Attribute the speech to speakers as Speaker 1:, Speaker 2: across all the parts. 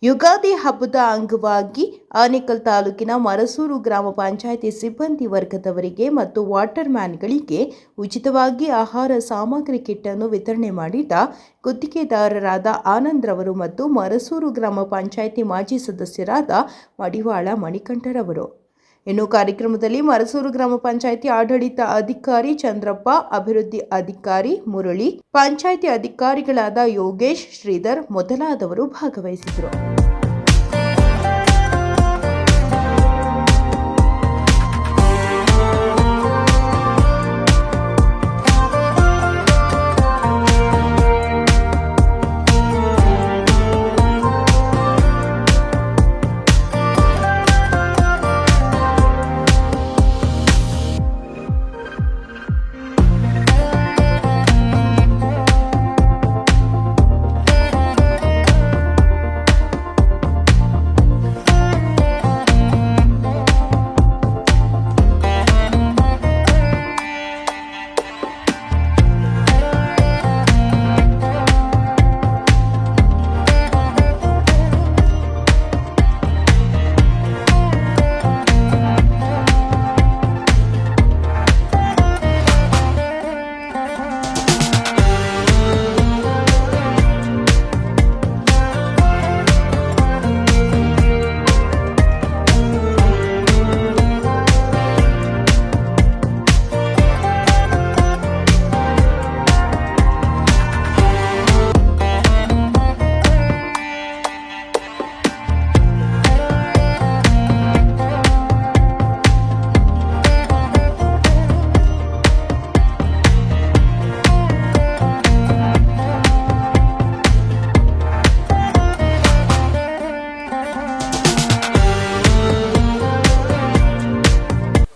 Speaker 1: ಯುಗಾದಿ ಹಬ್ಬದ ಅಂಗವಾಗಿ ಆನೇಕಲ್ ತಾಲೂಕಿನ ಮರಸೂರು ಗ್ರಾಮ ಪಂಚಾಯಿತಿ ಸಿಬ್ಬಂದಿ ವರ್ಗದವರಿಗೆ ಮತ್ತು ವಾಟರ್ ಮ್ಯಾನ್ಗಳಿಗೆ ಉಚಿತವಾಗಿ ಆಹಾರ ಸಾಮಗ್ರಿ ಕಿಟ್ ಅನ್ನು ವಿತರಣೆ ಮಾಡಿದ ಗುತ್ತಿಗೆದಾರರಾದ ಆನಂದ್ ರವರು ಮತ್ತು ಮರಸೂರು ಗ್ರಾಮ ಪಂಚಾಯಿತಿ ಮಾಜಿ ಸದಸ್ಯರಾದ ಮಡಿವಾಳ ಮಣಿಕಂಠರವರು. ಇನ್ನು ಕಾರ್ಯಕ್ರಮದಲ್ಲಿ ಮರಸೂರು ಗ್ರಾಮ ಪಂಚಾಯಿತಿ ಆಡಳಿತ ಅಧಿಕಾರಿ ಚಂದ್ರಪ್ಪ, ಅಭಿವೃದ್ಧಿ ಅಧಿಕಾರಿ ಮುರಳಿ, ಪಂಚಾಯಿತಿ ಅಧಿಕಾರಿಗಳಾದ ಯೋಗೇಶ್, ಶ್ರೀಧರ್ ಮೊದಲಾದವರು ಭಾಗವಹಿಸಿದರು.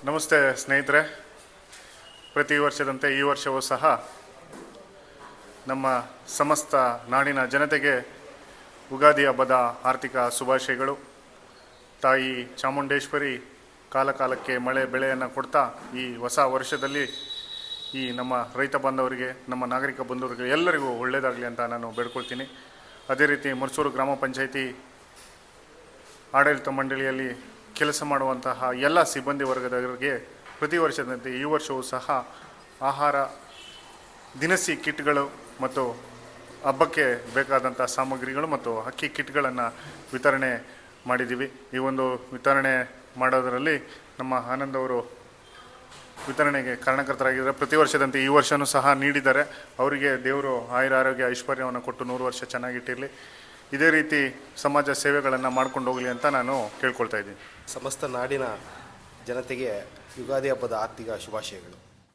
Speaker 2: ನಮಸ್ತೆ ಸ್ನೇಹಿತರೆ, ಪ್ರತಿ ವರ್ಷದಂತೆ ಈ ವರ್ಷವೂ ಸಹ ನಮ್ಮ ಸಮಸ್ತ ನಾಡಿನ ಜನತೆಗೆ ಯುಗಾದಿ ಹಬ್ಬದ ಆರ್ಥಿಕ ಶುಭಾಶಯಗಳು. ತಾಯಿ ಚಾಮುಂಡೇಶ್ವರಿ ಕಾಲಕಾಲಕ್ಕೆ ಮಳೆ ಬೆಳೆಯನ್ನು ಕೊಡ್ತಾ ಈ ಹೊಸ ವರ್ಷದಲ್ಲಿ ಈ ನಮ್ಮ ರೈತ ಬಾಂಧವರಿಗೆ, ನಮ್ಮ ನಾಗರಿಕ ಬಂಧುವರಿಗೆ ಎಲ್ಲರಿಗೂ ಒಳ್ಳೆಯದಾಗಲಿ ಅಂತ ನಾನು ಬೇಡ್ಕೊಳ್ತೀನಿ. ಅದೇ ರೀತಿ ಮರಸೂರು ಗ್ರಾಮ ಪಂಚಾಯಿತಿ ಆಡಳಿತ ಮಂಡಳಿಯಲ್ಲಿ ಕೆಲಸ ಮಾಡುವಂತಹ ಎಲ್ಲ ಸಿಬ್ಬಂದಿ ವರ್ಗದವರಿಗೆ ಪ್ರತಿ ವರ್ಷದಂತೆ ಈ ವರ್ಷವೂ ಸಹ ಆಹಾರ ದಿನಸಿ ಕಿಟ್ಗಳು ಮತ್ತು ಹಬ್ಬಕ್ಕೆ ಬೇಕಾದಂಥ ಸಾಮಗ್ರಿಗಳು ಮತ್ತು ಅಕ್ಕಿ ಕಿಟ್ಗಳನ್ನು ವಿತರಣೆ ಮಾಡಿದ್ದೀವಿ. ಈ ಒಂದು ವಿತರಣೆ ಮಾಡೋದರಲ್ಲಿ ನಮ್ಮ ಆನಂದ್ ಅವರು ವಿತರಣೆಗೆ ಕಾರಣಕರ್ತರಾಗಿದ್ದಾರೆ. ಪ್ರತಿ ವರ್ಷದಂತೆ ಈ ವರ್ಷವೂ ಸಹ ನೀಡಿದ್ದಾರೆ. ಅವರಿಗೆ ದೇವರು ಆಯುರ ಆರೋಗ್ಯ ಐಶ್ವರ್ಯವನ್ನು ಕೊಟ್ಟು 100 ವರ್ಷ ಚೆನ್ನಾಗಿಟ್ಟಿರಲಿ. ಇದೇ ರೀತಿ ಸಮಾಜ ಸೇವೆಗಳನ್ನು ಮಾಡ್ಕೊಂಡು ಹೋಗಲಿ ಅಂತ ನಾನು ಕೇಳ್ಕೊಳ್ತಾ ಇದ್ದೀನಿ.
Speaker 3: ಸಮಸ್ತ ನಾಡಿನ ಜನತೆಗೆ ಯುಗಾದಿ ಹಬ್ಬದ ಆರ್ಥಿಕ ಶುಭಾಶಯಗಳು.